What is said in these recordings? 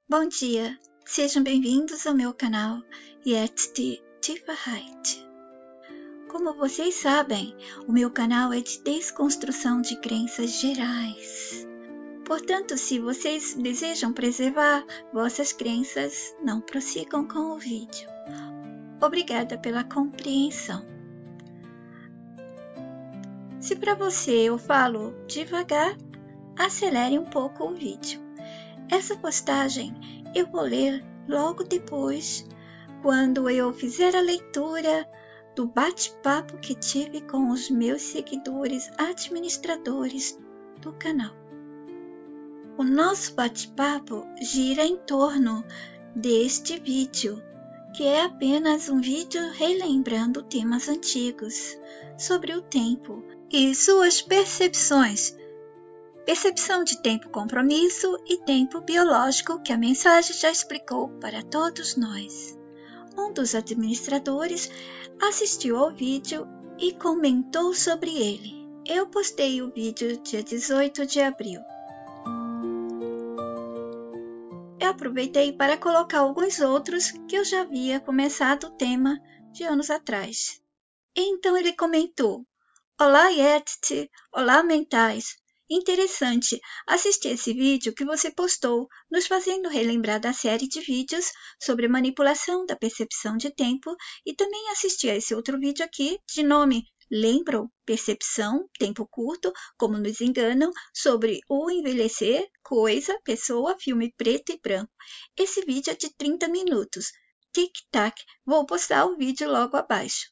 Bom dia, sejam bem-vindos ao meu canal Yet die Wahrheit. Como vocês sabem, o meu canal é de desconstrução de crenças gerais. Portanto, se vocês desejam preservar vossas crenças, não prossigam com o vídeo. Obrigada pela compreensão. Se para você eu falo devagar, acelere um pouco o vídeo. Essa postagem eu vou ler logo depois, quando eu fizer a leitura do bate-papo que tive com os meus seguidores administradores do canal. O nosso bate-papo gira em torno deste vídeo, que é apenas um vídeo relembrando temas antigos sobre o tempo e suas percepções. Percepção de tempo compromisso e tempo biológico que a mensagem já explicou para todos nós. Um dos administradores assistiu ao vídeo e comentou sobre ele. Eu postei o vídeo dia 18 de abril. Eu aproveitei para colocar alguns outros que eu já havia começado o tema de anos atrás. Então ele comentou: Olá, Yet, olá, mentais. Interessante assistir esse vídeo que você postou, nos fazendo relembrar da série de vídeos sobre manipulação da percepção de tempo e também assistir a esse outro vídeo aqui de nome Lembram? Percepção, tempo curto, como nos enganam, sobre o envelhecer, coisa, pessoa, filme preto e branco. Esse vídeo é de 30 minutos. Tic-tac, vou postar o vídeo logo abaixo.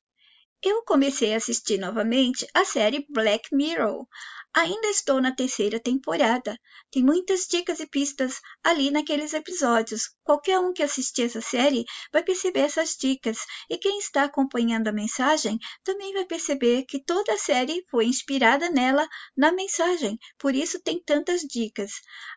Eu comecei a assistir novamente a série Black Mirror. Ainda estou na 3ª temporada. Tem muitas dicas e pistas ali naqueles episódios. Qualquer um que assistir essa série vai perceber essas dicas. E quem está acompanhando a mensagem também vai perceber que toda a série foi inspirada nela, na mensagem. Por isso tem tantas dicas.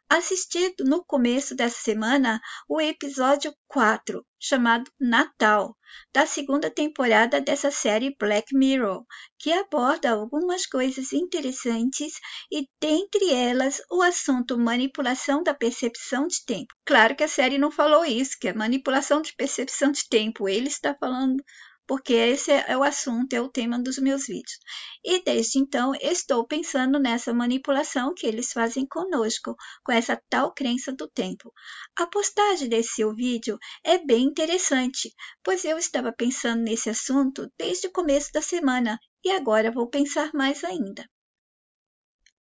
Assisti no começo dessa semana o episódio 4, chamado Natal, da 2ª temporada dessa série Black Mirror, que aborda algumas coisas interessantes e, dentre elas, o assunto manipulação da percepção de tempo. Claro que a série não falou isso, que é manipulação de percepção de tempo. Ele está falando porque esse é o assunto, é o tema dos meus vídeos. E desde então estou pensando nessa manipulação que eles fazem conosco, com essa tal crença do tempo. A postagem desse seu vídeo é bem interessante, pois eu estava pensando nesse assunto desde o começo da semana e agora vou pensar mais ainda.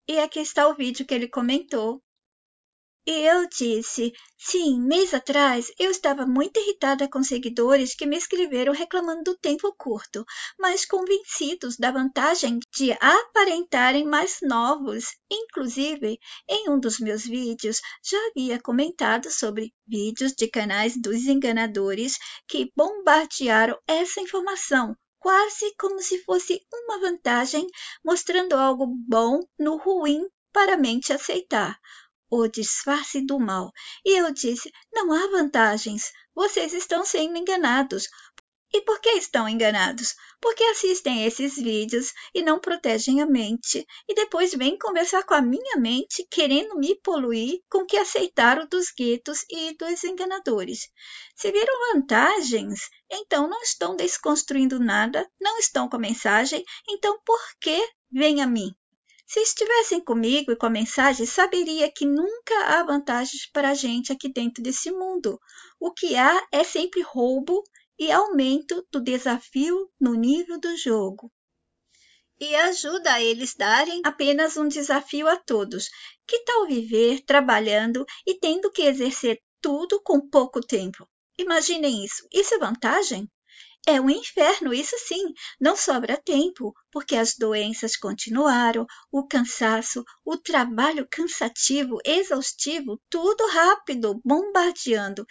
E aqui está o vídeo que ele comentou. E eu disse, sim, mês atrás eu estava muito irritada com seguidores que me escreveram reclamando do tempo curto, mas convencidos da vantagem de aparentarem mais novos. Inclusive, em um dos meus vídeos, já havia comentado sobre vídeos de canais dos enganadores que bombardearam essa informação, quase como se fosse uma vantagem, mostrando algo bom no ruim para a mente aceitar. O disfarce do mal. E eu disse, não há vantagens, vocês estão sendo enganados. E por que estão enganados? Porque assistem esses vídeos e não protegem a mente, e depois vêm conversar com a minha mente, querendo me poluir com o que aceitaram dos guetos e dos enganadores. Se viram vantagens, então não estão desconstruindo nada, não estão com a mensagem, então por que vêm a mim? Se estivessem comigo e com a mensagem, saberia que nunca há vantagens para a gente aqui dentro desse mundo. O que há é sempre roubo e aumento do desafio no nível do jogo. E ajuda a eles darem apenas um desafio a todos. Que tal viver trabalhando e tendo que exercer tudo com pouco tempo? Imaginem isso. Isso é vantagem? É um inferno, isso sim, não sobra tempo, porque as doenças continuaram, o cansaço, o trabalho cansativo, exaustivo, tudo rápido, bombardeando.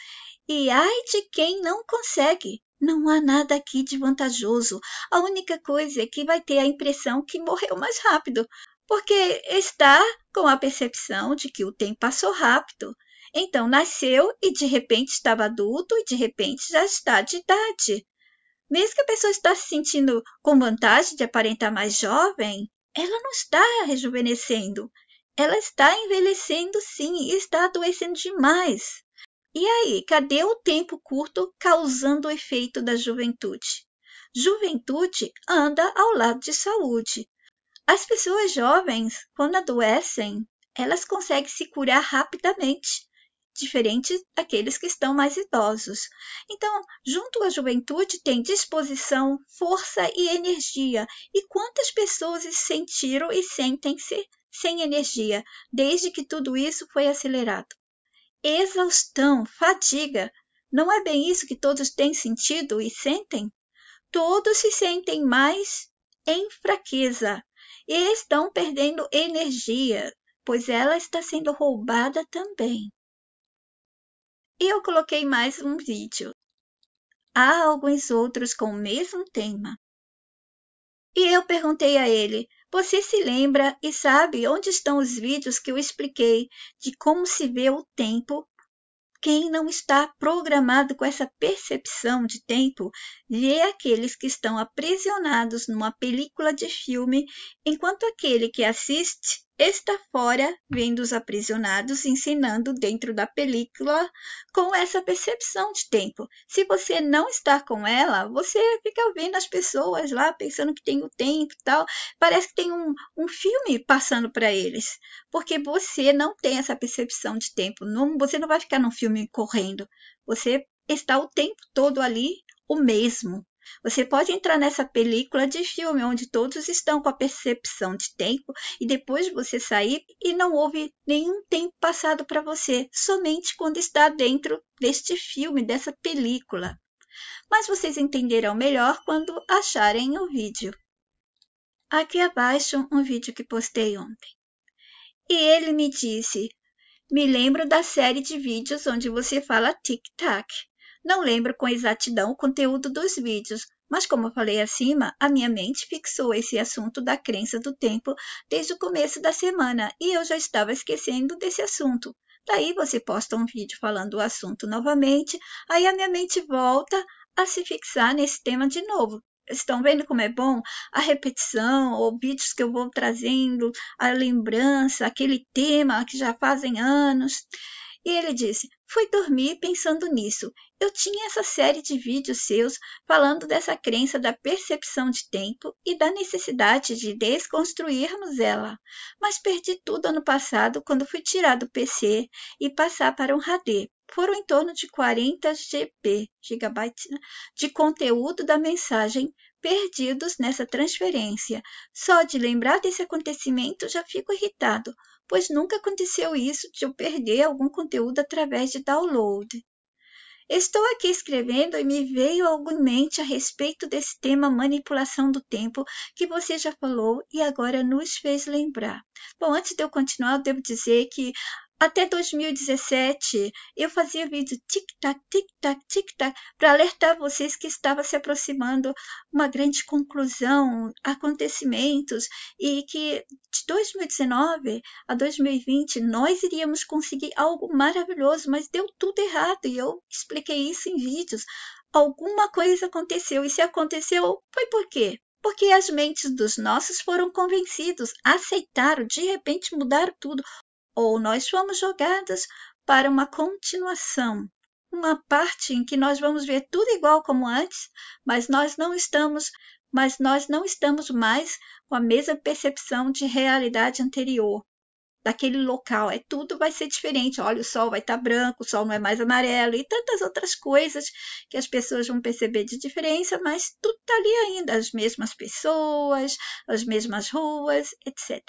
E ai de quem não consegue. Não há nada aqui de vantajoso. A única coisa é que vai ter a impressão que morreu mais rápido, porque está com a percepção de que o tempo passou rápido. Então nasceu e de repente estava adulto e de repente já está de idade. Mesmo que a pessoa está se sentindo com vantagem de aparentar mais jovem, ela não está rejuvenescendo. Ela está envelhecendo sim e está adoecendo demais. E aí, cadê o tempo curto causando o efeito da juventude? Juventude anda ao lado de saúde. As pessoas jovens, quando adoecem, elas conseguem se curar rapidamente, diferente daqueles que estão mais idosos. Então, junto à juventude tem disposição, força e energia. E quantas pessoas se sentiram e sentem-se sem energia, desde que tudo isso foi acelerado? Exaustão, fadiga. Não é bem isso que todos têm sentido e sentem? Todos se sentem mais em fraqueza e estão perdendo energia, pois ela está sendo roubada também. E eu coloquei mais um vídeo. Há alguns outros com o mesmo tema. E eu perguntei a ele, você se lembra e sabe onde estão os vídeos que eu expliquei de como se vê o tempo? Quem não está programado com essa percepção de tempo vê aqueles que estão aprisionados numa película de filme, enquanto aquele que assiste está fora, vendo os aprisionados ensinando dentro da película com essa percepção de tempo. Se você não está com ela, você fica vendo as pessoas lá pensando que tem o tempo e tal. Parece que tem um filme passando para eles, porque você não tem essa percepção de tempo. Você não vai ficar num filme correndo. Você está o tempo todo ali o mesmo. Você pode entrar nessa película de filme onde todos estão com a percepção de tempo e depois você sair e não houve nenhum tempo passado para você, somente quando está dentro deste filme, dessa película. Mas vocês entenderão melhor quando acharem o vídeo. Aqui abaixo um vídeo que postei ontem. E ele me disse, me lembro da série de vídeos onde você fala tic-tac. Não lembro com exatidão o conteúdo dos vídeos, mas como eu falei acima, a minha mente fixou esse assunto da crença do tempo desde o começo da semana e eu já estava esquecendo desse assunto. Daí você posta um vídeo falando o assunto novamente, aí a minha mente volta a se fixar nesse tema de novo. Estão vendo como é bom a repetição, ou vídeos que eu vou trazendo, a lembrança, aquele tema que já fazem anos. E ele disse, fui dormir pensando nisso. Eu tinha essa série de vídeos seus falando dessa crença da percepção de tempo e da necessidade de desconstruirmos ela. Mas perdi tudo ano passado quando fui tirar do PC e passar para um HD. Foram em torno de 40 gigabytes, de conteúdo da mensagem perdidos nessa transferência. Só de lembrar desse acontecimento já fico irritado, pois nunca aconteceu isso de eu perder algum conteúdo através de download. Estou aqui escrevendo e me veio algo em mente a respeito desse tema manipulação do tempo que você já falou e agora nos fez lembrar. Bom, antes de eu continuar, eu devo dizer que até 2017, eu fazia vídeo tic-tac, tic-tac, tic-tac, para alertar vocês que estava se aproximando uma grande conclusão, acontecimentos, e que de 2019 a 2020 nós iríamos conseguir algo maravilhoso, mas deu tudo errado, e eu expliquei isso em vídeos. Alguma coisa aconteceu, e se aconteceu, foi por quê? Porque as mentes dos nossos foram convencidos, aceitaram, de repente mudaram tudo. Ou nós fomos jogadas para uma continuação, uma parte em que nós vamos ver tudo igual como antes, mas nós não estamos mais com a mesma percepção de realidade anterior daquele local. Tudo vai ser diferente. Olha, o sol vai estar branco, o sol não é mais amarelo e tantas outras coisas que as pessoas vão perceber de diferença, mas tudo está ali ainda, as mesmas pessoas, as mesmas ruas, etc.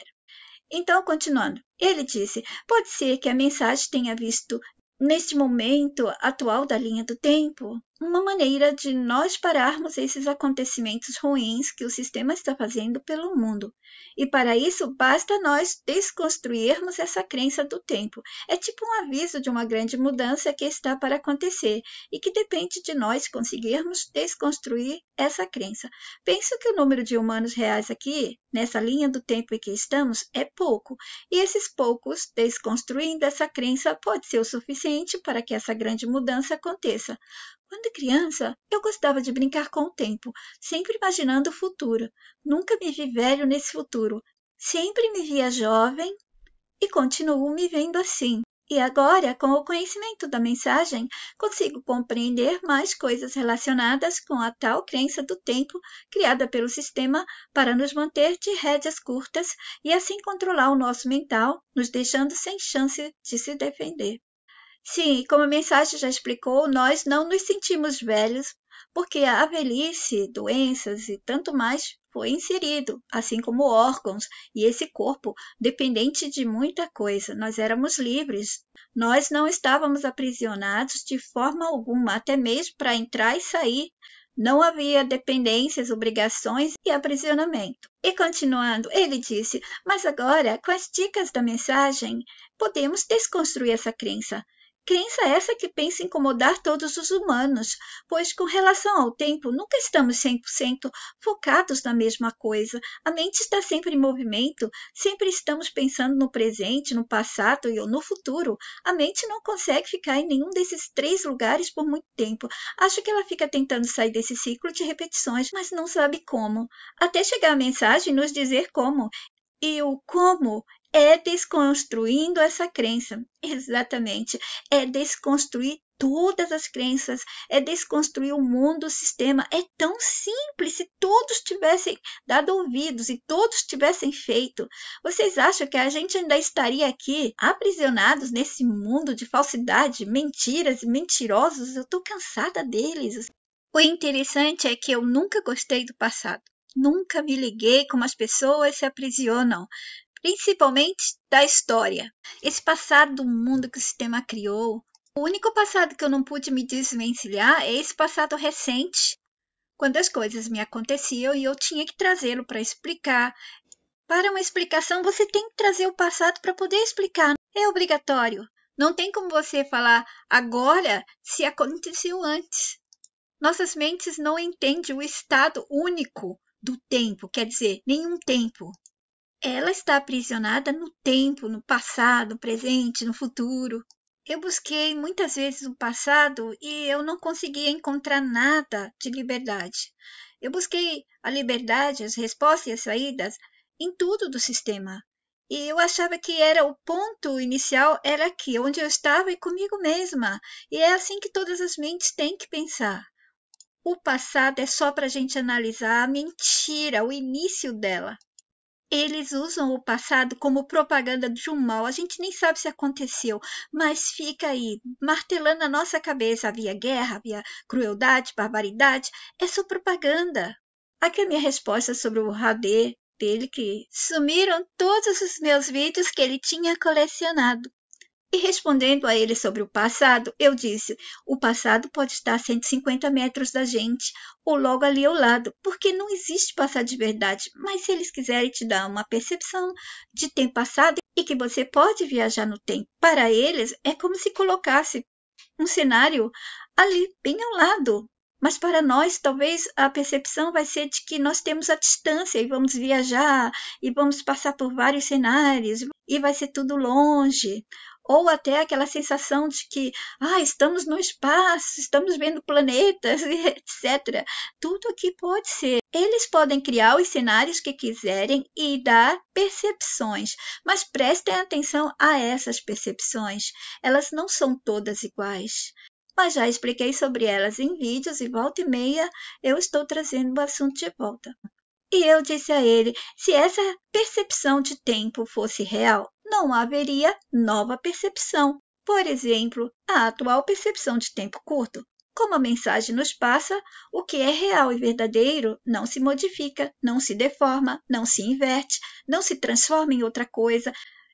Então, continuando, ele disse, pode ser que a mensagem tenha visto, neste momento atual da linha do tempo, uma maneira de nós pararmos esses acontecimentos ruins que o sistema está fazendo pelo mundo. E para isso, basta nós desconstruirmos essa crença do tempo. É tipo um aviso de uma grande mudança que está para acontecer e que depende de nós conseguirmos desconstruir essa crença. Penso que o número de humanos reais aqui, nessa linha do tempo em que estamos, é pouco. E esses poucos, desconstruindo essa crença, pode ser o suficiente para que essa grande mudança aconteça. Quando criança, eu gostava de brincar com o tempo, sempre imaginando o futuro. Nunca me vi velho nesse futuro. Sempre me via jovem e continuo me vendo assim. E agora, com o conhecimento da mensagem, consigo compreender mais coisas relacionadas com a tal crença do tempo criada pelo sistema para nos manter de rédeas curtas e assim controlar o nosso mental, nos deixando sem chance de se defender. Sim, como a mensagem já explicou, nós não nos sentimos velhos, porque a velhice, doenças e tanto mais foi inserido, assim como órgãos e esse corpo, dependente de muita coisa. Nós éramos livres. Nós não estávamos aprisionados de forma alguma, até mesmo para entrar e sair. Não havia dependências, obrigações e aprisionamento. E continuando, ele disse, mas agora, com as dicas da mensagem, podemos desconstruir essa crença. Crença essa que pensa incomodar todos os humanos, pois com relação ao tempo nunca estamos 100% focados na mesma coisa. A mente está sempre em movimento, sempre estamos pensando no presente, no passado e no futuro. A mente não consegue ficar em nenhum desses três lugares por muito tempo. Acho que ela fica tentando sair desse ciclo de repetições, mas não sabe como. Até chegar a mensagem e nos dizer como. E o como é desconstruindo essa crença. Exatamente. É desconstruir todas as crenças, é desconstruir o mundo, o sistema. É tão simples se todos tivessem dado ouvidos e todos tivessem feito. Vocês acham que a gente ainda estaria aqui aprisionados nesse mundo de falsidade, mentiras e mentirosos? Eu estou cansada deles. O interessante é que eu nunca gostei do passado. Nunca me liguei como as pessoas se aprisionam, principalmente da história. Esse passado do mundo que o sistema criou. O único passado que eu não pude me desvencilhar é esse passado recente, quando as coisas me aconteciam e eu tinha que trazê-lo para explicar. Para uma explicação, você tem que trazer o passado para poder explicar. É obrigatório. Não tem como você falar agora se aconteceu antes. Nossas mentes não entendem o estado único do tempo, quer dizer, nenhum tempo. Ela está aprisionada no tempo, no passado, no presente, no futuro. Eu busquei muitas vezes o passado e eu não conseguia encontrar nada de liberdade. Eu busquei a liberdade, as respostas e as saídas em tudo do sistema. E eu achava que era o ponto inicial, era aqui, onde eu estava e comigo mesma. E é assim que todas as mentes têm que pensar. O passado é só para a gente analisar a mentira, o início dela. Eles usam o passado como propaganda de um mal. A gente nem sabe se aconteceu, mas fica aí, martelando na nossa cabeça. Havia guerra, havia crueldade, barbaridade. É só propaganda. Aqui é a minha resposta sobre o HD dele, que sumiram todos os meus vídeos que ele tinha colecionado. E respondendo a ele sobre o passado, eu disse, o passado pode estar a 150 metros da gente, ou logo ali ao lado, porque não existe passado de verdade. Mas se eles quiserem te dar uma percepção de tempo passado e que você pode viajar no tempo, para eles é como se colocasse um cenário ali, bem ao lado. Mas para nós, talvez a percepção vai ser de que nós temos a distância e vamos viajar e vamos passar por vários cenários e vai ser tudo longe. Ou até aquela sensação de que estamos no espaço, estamos vendo planetas, etc. Tudo aqui pode ser. Eles podem criar os cenários que quiserem e dar percepções, mas prestem atenção a essas percepções. Elas não são todas iguais. Mas já expliquei sobre elas em vídeos e volta e meia eu estou trazendo o assunto de volta. E eu disse a ele, se essa percepção de tempo fosse real, não haveria nova percepção. Por exemplo, a atual percepção de tempo curto. Como a mensagem nos passa, o que é real e verdadeiro não se modifica, não se deforma, não se inverte, não se transforma em outra coisa.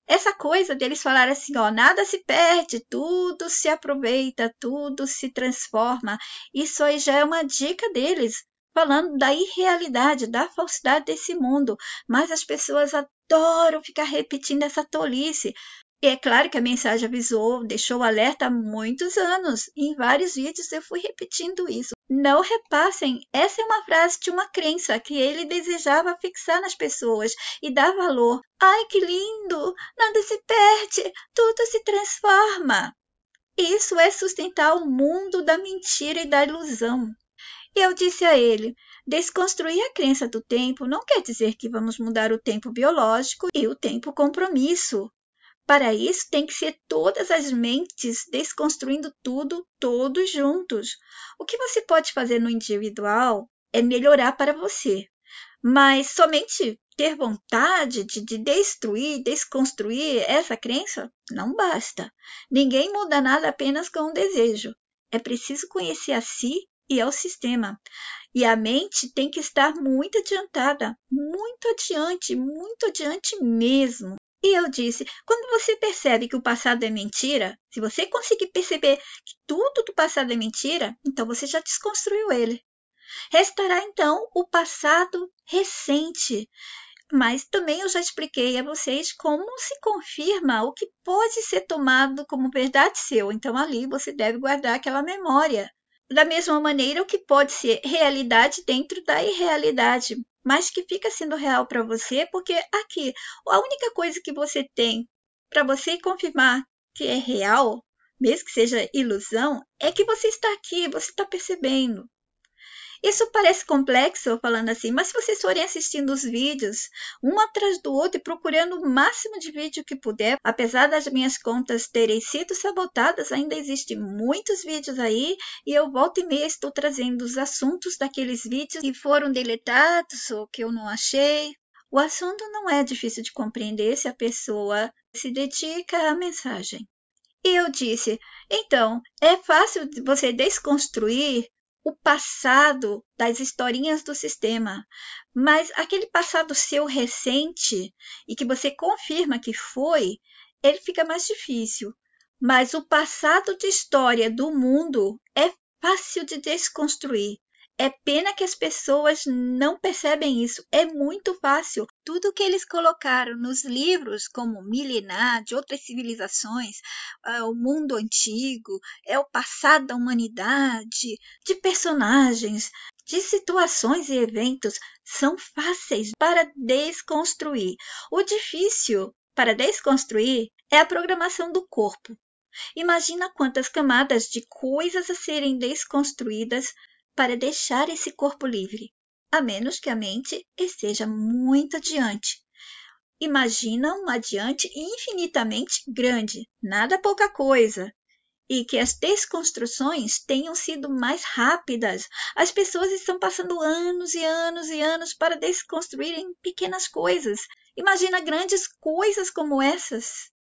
Essa coisa deles falar assim, nada se perde, tudo se aproveita, tudo se transforma. Isso aí já é uma dica deles, falando da irrealidade, da falsidade desse mundo. Mas as pessoas adoram ficar repetindo essa tolice. E é claro que a mensagem avisou, deixou o alerta há muitos anos. E em vários vídeos eu fui repetindo isso. Não repassem, essa é uma frase de uma crença que ele desejava fixar nas pessoas e dar valor. Ai, que lindo! Nada se perde, tudo se transforma. Isso é sustentar o mundo da mentira e da ilusão. E eu disse a ele, desconstruir a crença do tempo não quer dizer que vamos mudar o tempo biológico e o tempo compromisso. Para isso, tem que ser todas as mentes desconstruindo tudo, todos juntos. O que você pode fazer no individual é melhorar para você, mas somente ter vontade de destruir, desconstruir essa crença não basta. Ninguém muda nada apenas com um desejo. É preciso conhecer a si e ao sistema. E a mente tem que estar muito adiantada, muito adiante mesmo. E eu disse, quando você percebe que o passado é mentira, se você conseguir perceber que tudo do passado é mentira, então você já desconstruiu ele. Restará então o passado recente. Mas também eu já expliquei a vocês como se confirma o que pode ser tomado como verdade seu. Então ali você deve guardar aquela memória. Da mesma maneira, o que pode ser realidade dentro da irrealidade, mas que fica sendo real para você, porque aqui a única coisa que você tem para você confirmar que é real, mesmo que seja ilusão, é que você está aqui, você está percebendo. Isso parece complexo, falando assim, mas se vocês forem assistindo os vídeos, um atrás do outro e procurando o máximo de vídeo que puder, apesar das minhas contas terem sido sabotadas, ainda existem muitos vídeos aí e eu volta e meia estou trazendo os assuntos daqueles vídeos que foram deletados ou que eu não achei. O assunto não é difícil de compreender se a pessoa se dedica à mensagem. E eu disse, então, é fácil você desconstruir o passado das historinhas do sistema, mas aquele passado seu recente e que você confirma que foi, ele fica mais difícil. Mas o passado de história do mundo é fácil de desconstruir. É pena que as pessoas não percebem isso. É muito fácil. Tudo que eles colocaram nos livros, como milenar, de outras civilizações, o mundo antigo, é o passado da humanidade, de personagens, de situações e eventos, são fáceis para desconstruir. O difícil para desconstruir é a programação do corpo. Imagina quantas camadas de coisas a serem desconstruídas para deixar esse corpo livre, a menos que a mente esteja muito adiante. Imagina um adiante infinitamente grande, nada pouca coisa, e que as desconstruções tenham sido mais rápidas. As pessoas estão passando anos e anos e anos para desconstruírem pequenas coisas. Imagina grandes coisas como essas.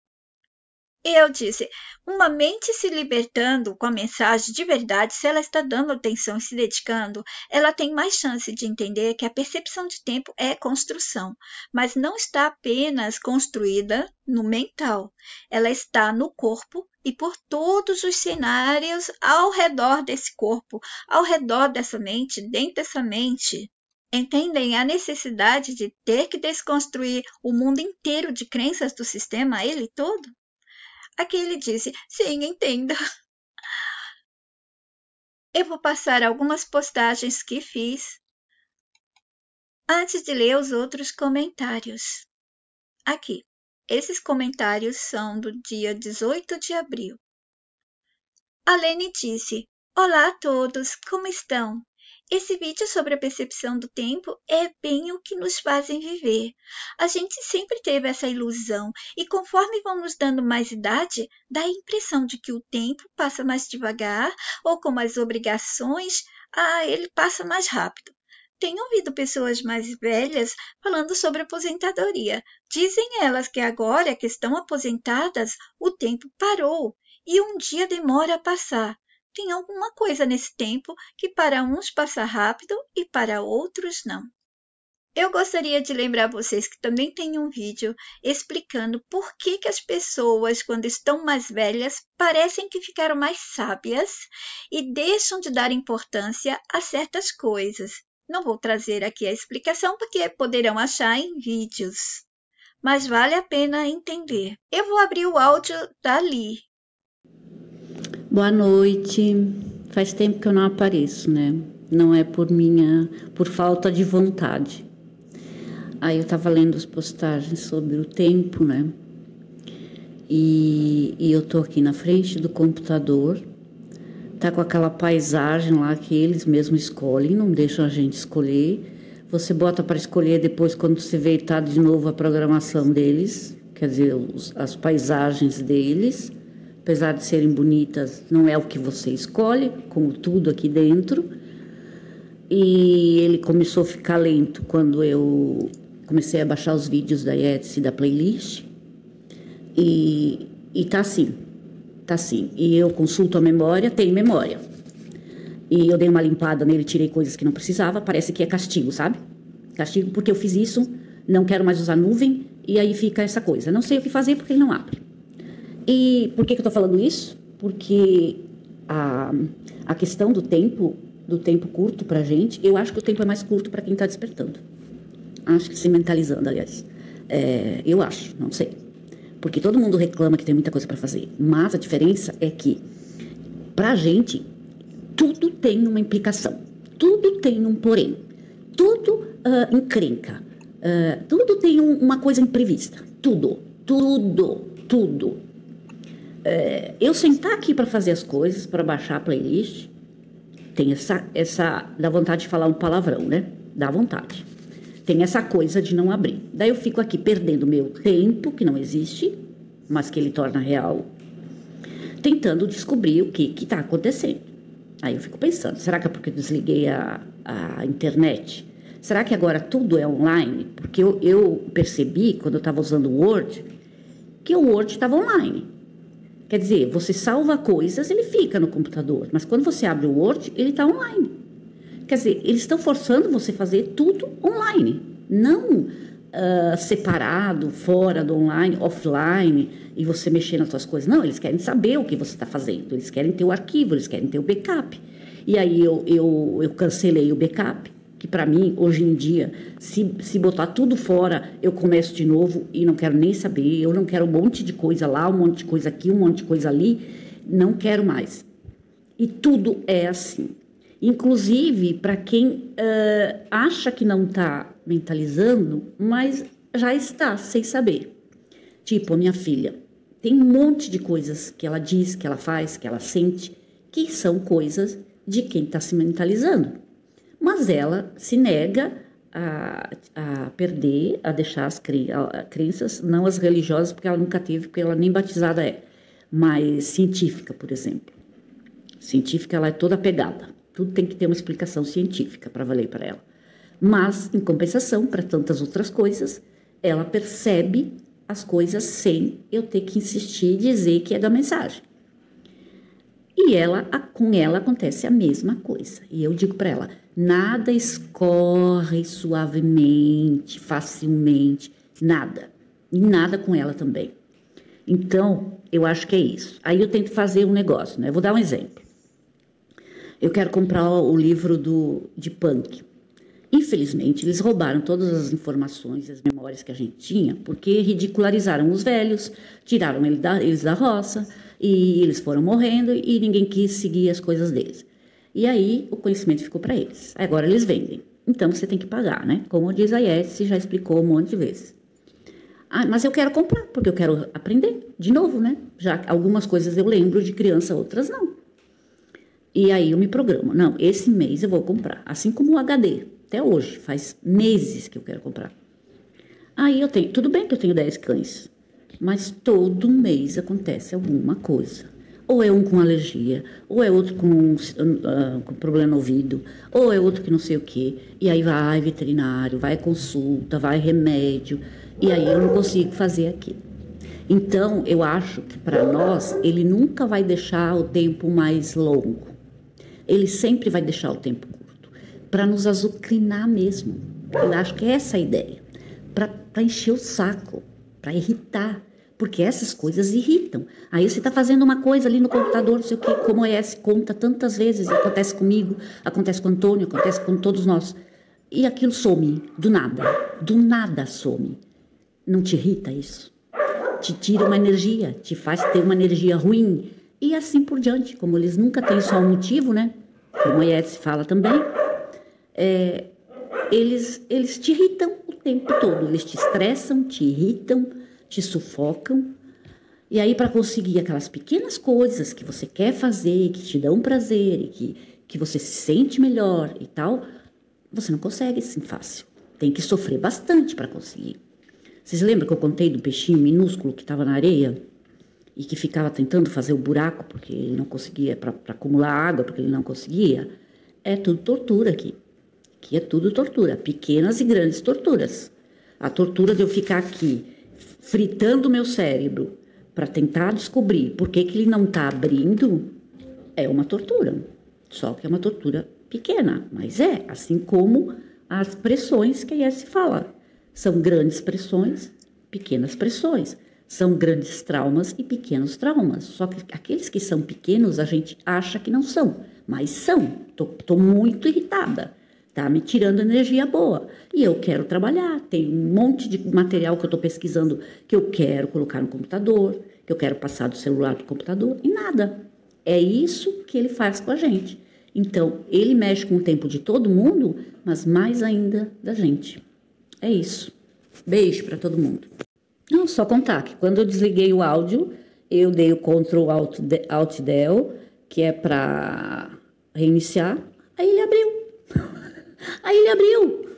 Eu disse, uma mente se libertando com a mensagem de verdade, se ela está dando atenção e se dedicando, ela tem mais chance de entender que a percepção de tempo é construção, mas não está apenas construída no mental, ela está no corpo e por todos os cenários ao redor desse corpo, ao redor dessa mente, dentro dessa mente. Entendem a necessidade de ter que desconstruir o mundo inteiro de crenças do sistema, ele todo? Aqui ele disse, sim, entendo. Eu vou passar algumas postagens que fiz antes de ler os outros comentários. Aqui, esses comentários são do dia 18 de abril. A Lene disse, olá a todos, como estão? Esse vídeo sobre a percepção do tempo é bem o que nos fazem viver. A gente sempre teve essa ilusão e conforme vamos dando mais idade, dá a impressão de que o tempo passa mais devagar ou com as obrigações, ele passa mais rápido. Tenho ouvido pessoas mais velhas falando sobre aposentadoria. Dizem elas que agora que estão aposentadas, o tempo parou e um dia demora a passar. Tem alguma coisa nesse tempo que para uns passa rápido e para outros não. Eu gostaria de lembrar vocês que também tem um vídeo explicando por que as pessoas, quando estão mais velhas, parecem que ficaram mais sábias e deixam de dar importância a certas coisas. Não vou trazer aqui a explicação porque poderão achar em vídeos, mas vale a pena entender. Eu vou abrir o áudio dali. Boa noite. Faz tempo que eu não apareço, né? Não é por falta de vontade. Aí eu tava lendo as postagens sobre o tempo, né? E eu tô aqui na frente do computador. Tá com aquela paisagem lá que eles mesmos escolhem, não deixam a gente escolher. Você bota para escolher depois quando você vê tá de novo a programação deles, que quer dizer, as paisagens deles, apesar de serem bonitas, não é o que você escolhe, como tudo aqui dentro. E ele começou a ficar lento quando eu comecei a baixar os vídeos da Etsy, da playlist. E tá assim. E eu consulto a memória, tem memória. E eu dei uma limpada nele, tirei coisas que não precisava, parece que é castigo, sabe? Castigo porque eu fiz isso, não quero mais usar nuvem, e aí fica essa coisa. Não sei o que fazer porque ele não abre. E por que eu tô falando isso? Porque a questão do tempo curto pra gente, eu acho que o tempo é mais curto para quem tá despertando. Acho que se mentalizando, aliás. Eu acho, não sei. Porque todo mundo reclama que tem muita coisa para fazer. Mas a diferença é que, pra gente, tudo tem uma implicação. Tudo tem um porém. Tudo encrenca. Tudo tem uma coisa imprevista. Tudo. Eu sentar aqui para fazer as coisas, para baixar a playlist, tem dá vontade de falar um palavrão, né? Dá vontade. Tem essa coisa de não abrir. Daí eu fico aqui perdendo meu tempo, que não existe, mas que ele torna real, tentando descobrir o que está acontecendo. Aí eu fico pensando, será que é porque eu desliguei a internet? Será que agora tudo é online? Porque eu percebi, quando eu estava usando o Word, que o Word estava online. Quer dizer, você salva coisas, ele fica no computador, mas quando você abre o Word, ele está online. Quer dizer, eles estão forçando você a fazer tudo online, não separado, fora do online, offline, e você mexer nas suas coisas. Não, eles querem saber o que você está fazendo, eles querem ter o arquivo, eles querem ter o backup. E aí eu cancelei o backup, que para mim, hoje em dia, se botar tudo fora, eu começo de novo e não quero nem saber, eu não quero um monte de coisa lá, um monte de coisa aqui, um monte de coisa ali, não quero mais. E tudo é assim. Inclusive, para quem acha que não está mentalizando, mas já está, sem saber. Tipo, a minha filha, tem um monte de coisas que ela diz, que ela faz, que ela sente, que são coisas de quem está se mentalizando. Mas ela se nega a perder, a deixar as crenças, não as religiosas, porque ela nunca teve, porque ela nem batizada é, mas científica, por exemplo. Científica, ela é toda pegada. Tudo tem que ter uma explicação científica para valer para ela. Mas, em compensação, para tantas outras coisas, ela percebe as coisas sem eu ter que insistir e dizer que é da mensagem. E com ela acontece a mesma coisa. E eu digo para ela, nada escorre suavemente, facilmente, nada. E nada com ela também. Então, eu acho que é isso. Aí eu tento fazer um negócio, né? Eu vou dar um exemplo. Eu quero comprar o livro de Punk. Infelizmente, eles roubaram todas as informações, as memórias que a gente tinha, porque ridicularizaram os velhos, tiraram eles da roça, e eles foram morrendo e ninguém quis seguir as coisas deles. E aí, o conhecimento ficou para eles. Agora eles vendem. Então, você tem que pagar, né? Como diz a Etsy, já explicou um monte de vezes. Mas eu quero comprar, porque eu quero aprender de novo, né? Já algumas coisas eu lembro de criança, outras não. E aí eu me programo. Não, esse mês eu vou comprar. Assim como o HD. Até hoje. Faz meses que eu quero comprar. Aí eu tenho... Tudo bem que eu tenho 10 cães. Mas todo mês acontece alguma coisa. Ou é um com alergia. Ou é outro com problema no ouvido. Ou é outro que não sei o quê. E aí vai veterinário, vai consulta, vai remédio. E aí eu não consigo fazer aquilo. Então, eu acho que para nós, ele nunca vai deixar o tempo mais longo. Ele sempre vai deixar o tempo curto, para nos azucrinar mesmo. Eu acho que é essa a ideia, para encher o saco, para irritar, porque essas coisas irritam. Aí você está fazendo uma coisa ali no computador, não sei o que, como a ES conta tantas vezes, acontece comigo, acontece com o Antônio, acontece com todos nós, e aquilo some, do nada some. Não te irrita isso? Te tira uma energia, te faz ter uma energia ruim, e assim por diante, como eles nunca têm só um motivo, né? Como a Etsy fala também, eles te irritam o tempo todo. Eles te estressam, te irritam, te sufocam. E aí, para conseguir aquelas pequenas coisas que você quer fazer, que te dão prazer, e que você se sente melhor e tal, você não consegue assim fácil. Tem que sofrer bastante para conseguir. Vocês lembram que eu contei do peixinho minúsculo que estava na areia e que ficava tentando fazer o buraco porque ele não conseguia, para acumular água, porque ele não conseguia? É tudo tortura aqui. Aqui é tudo tortura, pequenas e grandes torturas. A tortura de eu ficar aqui fritando o meu cérebro para tentar descobrir por que ele não está abrindo é uma tortura. Só que é uma tortura pequena, mas é, assim como as pressões que a IES fala. São grandes pressões, pequenas pressões. São grandes traumas e pequenos traumas. Só que aqueles que são pequenos a gente acha que não são, mas são. Tô muito irritada. Tá me tirando energia boa. E eu quero trabalhar. Tem um monte de material que eu estou pesquisando que eu quero colocar no computador, que eu quero passar do celular para o computador, e nada. É isso que ele faz com a gente. Então, ele mexe com o tempo de todo mundo, mas mais ainda da gente. É isso. Beijo para todo mundo. Não, só contar que quando eu desliguei o áudio, eu dei o Ctrl Alt Del, que é para reiniciar, aí ele abriu. Aí ele abriu.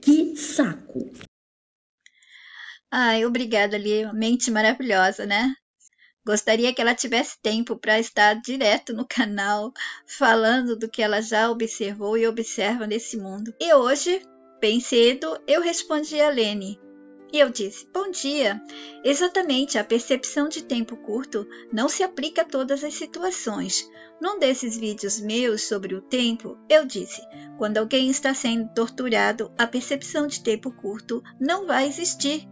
Que saco. Ai, obrigada, Lia. Mente maravilhosa, né? Gostaria que ela tivesse tempo para estar direto no canal, falando do que ela já observou e observa nesse mundo. E hoje, bem cedo, eu respondi a Lene. E eu disse, bom dia. Exatamente, a percepção de tempo curto não se aplica a todas as situações. Num desses vídeos meus sobre o tempo, eu disse, quando alguém está sendo torturado, a percepção de tempo curto não vai existir.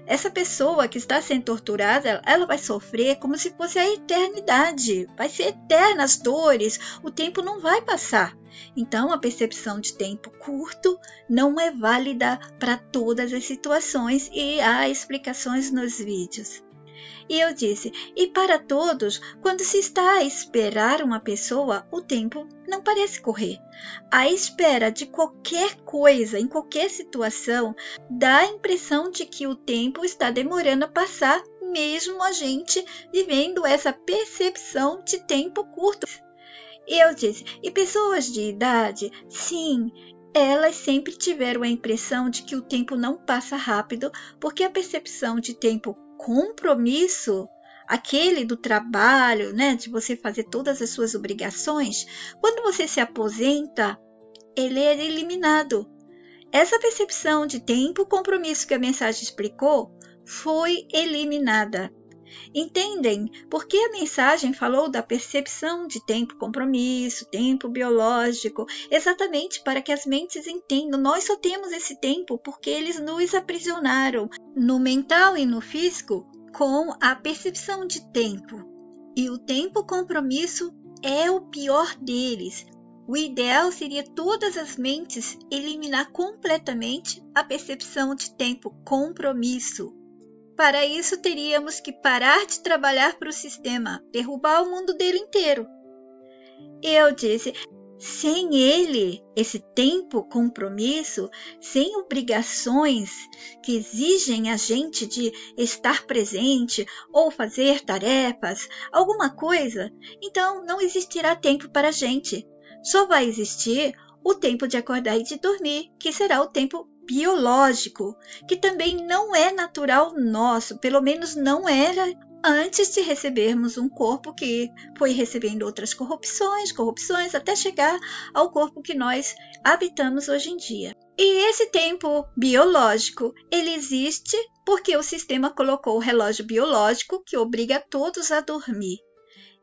Essa pessoa que está sendo torturada, ela vai sofrer como se fosse a eternidade. Vai ser eterna as dores, o tempo não vai passar. Então, a percepção de tempo curto não é válida para todas as situações e há explicações nos vídeos. E eu disse, e para todos, quando se está a esperar uma pessoa, o tempo não parece correr. A espera de qualquer coisa, em qualquer situação, dá a impressão de que o tempo está demorando a passar, mesmo a gente vivendo essa percepção de tempo curto. E eu disse, e pessoas de idade, sim, elas sempre tiveram a impressão de que o tempo não passa rápido, porque a percepção de tempo compromisso, aquele do trabalho, né, de você fazer todas as suas obrigações, quando você se aposenta, ele é eliminado. Essa percepção de tempo compromisso que a mensagem explicou foi eliminada. Entendem? Porque a mensagem falou da percepção de tempo compromisso, tempo biológico, exatamente para que as mentes entendam. Nós só temos esse tempo porque eles nos aprisionaram no mental e no físico com a percepção de tempo. E o tempo compromisso é o pior deles. O ideal seria todas as mentes eliminar completamente a percepção de tempo compromisso. Para isso, teríamos que parar de trabalhar para o sistema, derrubar o mundo dele inteiro. Eu disse, sem ele, esse tempo compromisso, sem obrigações que exigem a gente de estar presente ou fazer tarefas, alguma coisa, então não existirá tempo para a gente. Só vai existir o tempo de acordar e de dormir, que será o tempo biológico, que também não é natural nosso, pelo menos não era antes de recebermos um corpo que foi recebendo outras corrupções, até chegar ao corpo que nós habitamos hoje em dia. E esse tempo biológico, ele existe porque o sistema colocou o relógio biológico que obriga todos a dormir.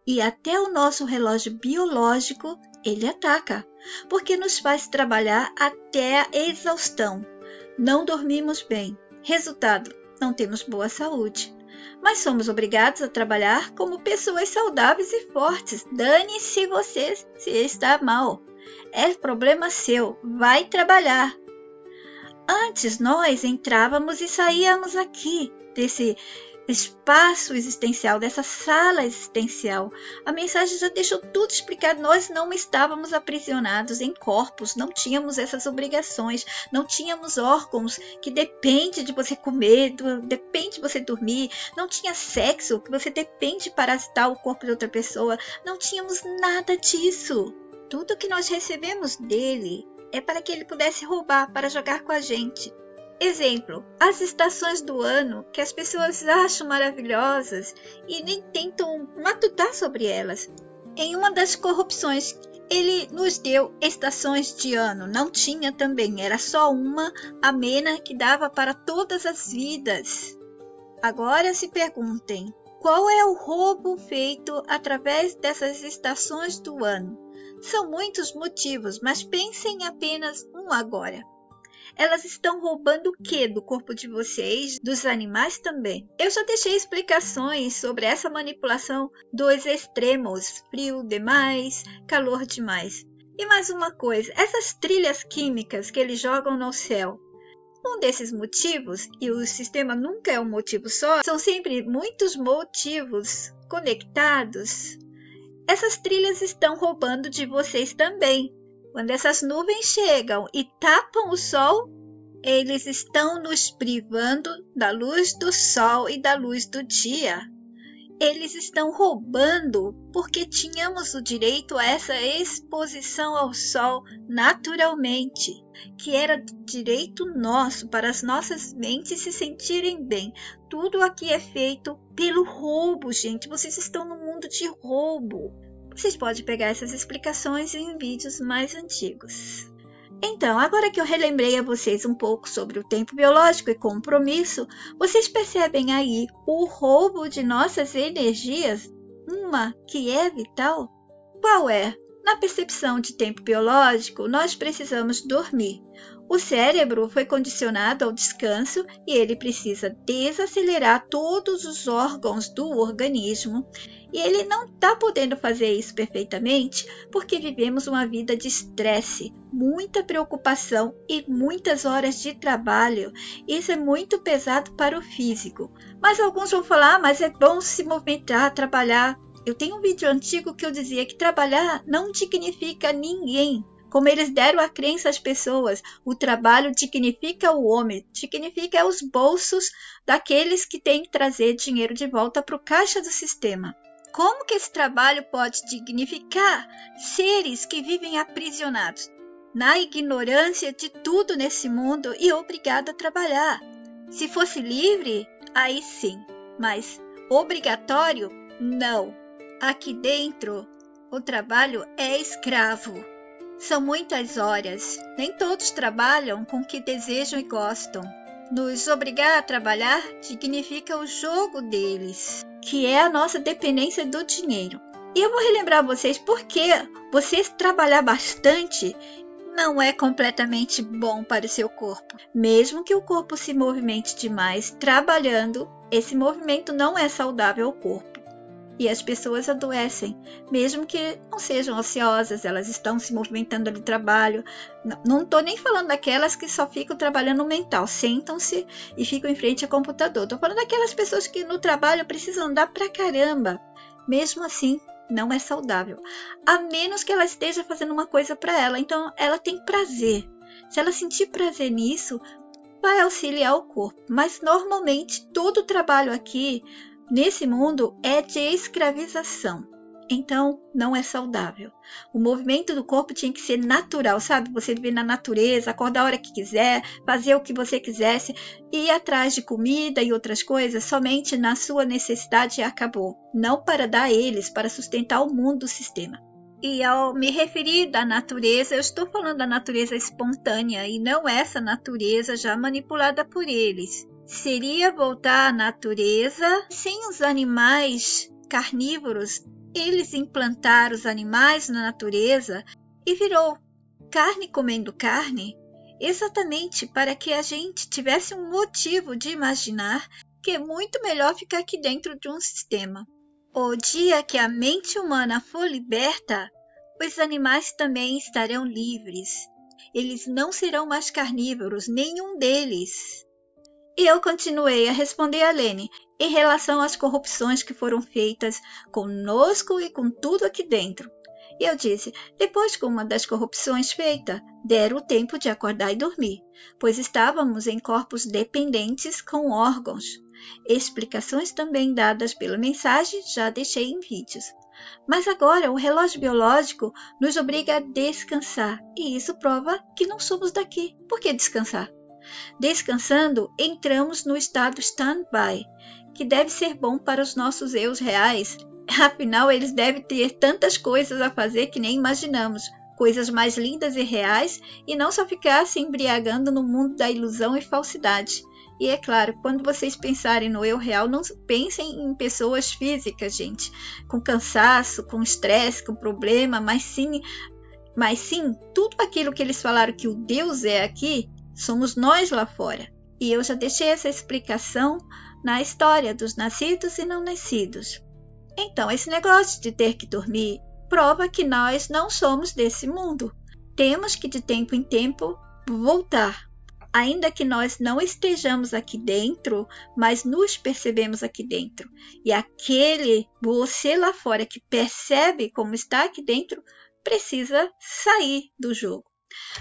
E até o nosso relógio biológico, ele ataca, porque nos faz trabalhar até a exaustão. Não dormimos bem. Resultado, não temos boa saúde. Mas somos obrigados a trabalhar como pessoas saudáveis e fortes. Dane-se você se está mal. É problema seu. Vai trabalhar. Antes nós entrávamos e saíamos aqui desse espaço existencial, dessa sala existencial. A mensagem já deixou tudo explicado. Nós não estávamos aprisionados em corpos, não tínhamos essas obrigações, não tínhamos órgãos que depende de você comer, depende de você dormir, não tinha sexo que você depende de parasitar o corpo de outra pessoa, não tínhamos nada disso. Tudo que nós recebemos dele é para que ele pudesse roubar, para jogar com a gente. Exemplo, as estações do ano que as pessoas acham maravilhosas e nem tentam matutar sobre elas. Em uma das corrupções, ele nos deu estações de ano, não tinha também, era só uma amena que dava para todas as vidas. Agora se perguntem, qual é o roubo feito através dessas estações do ano? São muitos motivos, mas pensem apenas um agora. Elas estão roubando o que do corpo de vocês, dos animais também? Eu já deixei explicações sobre essa manipulação dos extremos, frio demais, calor demais. E mais uma coisa, essas trilhas químicas que eles jogam no céu, um desses motivos, e o sistema nunca é um motivo só, são sempre muitos motivos conectados. Essas trilhas estão roubando de vocês também. Quando essas nuvens chegam e tapam o sol, eles estão nos privando da luz do sol e da luz do dia. Eles estão roubando porque tínhamos o direito a essa exposição ao sol naturalmente, que era direito nosso para as nossas mentes se sentirem bem. Tudo aqui é feito pelo roubo, gente. Vocês estão no mundo de roubo. Vocês podem pegar essas explicações em vídeos mais antigos. Então, agora que eu relembrei a vocês um pouco sobre o tempo biológico e compromisso, vocês percebem aí o roubo de nossas energias, uma que é vital? Qual é? Na percepção de tempo biológico, nós precisamos dormir. O cérebro foi condicionado ao descanso e ele precisa desacelerar todos os órgãos do organismo. E ele não está podendo fazer isso perfeitamente porque vivemos uma vida de estresse, muita preocupação e muitas horas de trabalho. Isso é muito pesado para o físico. Mas alguns vão falar, mas é bom se movimentar, trabalhar. Eu tenho um vídeo antigo que eu dizia que trabalhar não dignifica ninguém. Como eles deram a crença às pessoas, o trabalho dignifica o homem, dignifica os bolsos daqueles que têm que trazer dinheiro de volta para o caixa do sistema. Como que esse trabalho pode dignificar seres que vivem aprisionados na ignorância de tudo nesse mundo e obrigado a trabalhar? Se fosse livre, aí sim, mas obrigatório, não. Aqui dentro, o trabalho é escravo. São muitas horas. Nem todos trabalham com o que desejam e gostam. Nos obrigar a trabalhar significa o jogo deles, que é a nossa dependência do dinheiro. E eu vou relembrar vocês porque vocês trabalhar bastante não é completamente bom para o seu corpo. Mesmo que o corpo se movimente demais trabalhando, esse movimento não é saudável ao corpo. E as pessoas adoecem, mesmo que não sejam ociosas, elas estão se movimentando no trabalho. Não estou nem falando daquelas que só ficam trabalhando mental, sentam-se e ficam em frente ao computador. Estou falando daquelas pessoas que no trabalho precisam andar pra caramba. Mesmo assim, não é saudável, a menos que ela esteja fazendo uma coisa para ela. Então, ela tem prazer. Se ela sentir prazer nisso, vai auxiliar o corpo. Mas, normalmente, todo o trabalho aqui nesse mundo é de escravização, então não é saudável. O movimento do corpo tinha que ser natural, sabe? Você viver na natureza, acordar a hora que quiser, fazer o que você quisesse, ir atrás de comida e outras coisas somente na sua necessidade e acabou. Não para dar a eles, para sustentar o mundo do sistema. E ao me referir da natureza, eu estou falando da natureza espontânea e não essa natureza já manipulada por eles. Seria voltar à natureza sem os animais carnívoros. Eles implantaram os animais na natureza e virou carne comendo carne, exatamente para que a gente tivesse um motivo de imaginar que é muito melhor ficar aqui dentro de um sistema. O dia que a mente humana for liberta, os animais também estarão livres. Eles não serão mais carnívoros, nenhum deles. E eu continuei a responder a Lene em relação às corrupções que foram feitas conosco e com tudo aqui dentro. E eu disse, depois que uma das corrupções feita, deram o tempo de acordar e dormir, pois estávamos em corpos dependentes com órgãos. Explicações também dadas pela mensagem já deixei em vídeos. Mas agora o relógio biológico nos obriga a descansar, e isso prova que não somos daqui. Por que descansar? Descansando, entramos no estado stand-by, que deve ser bom para os nossos eus reais. Afinal, eles devem ter tantas coisas a fazer que nem imaginamos, coisas mais lindas e reais, e não só ficar se embriagando no mundo da ilusão e falsidade. E é claro, quando vocês pensarem no eu real, não pensem em pessoas físicas, gente, com cansaço, com estresse, com problema, mas sim, tudo aquilo que eles falaram que o Deus é aqui, somos nós lá fora. E eu já deixei essa explicação na história dos nascidos e não nascidos. Então, esse negócio de ter que dormir prova que nós não somos desse mundo. Temos que, de tempo em tempo, voltar. Ainda que nós não estejamos aqui dentro, mas nos percebemos aqui dentro. E aquele você lá fora que percebe como está aqui dentro, precisa sair do jogo.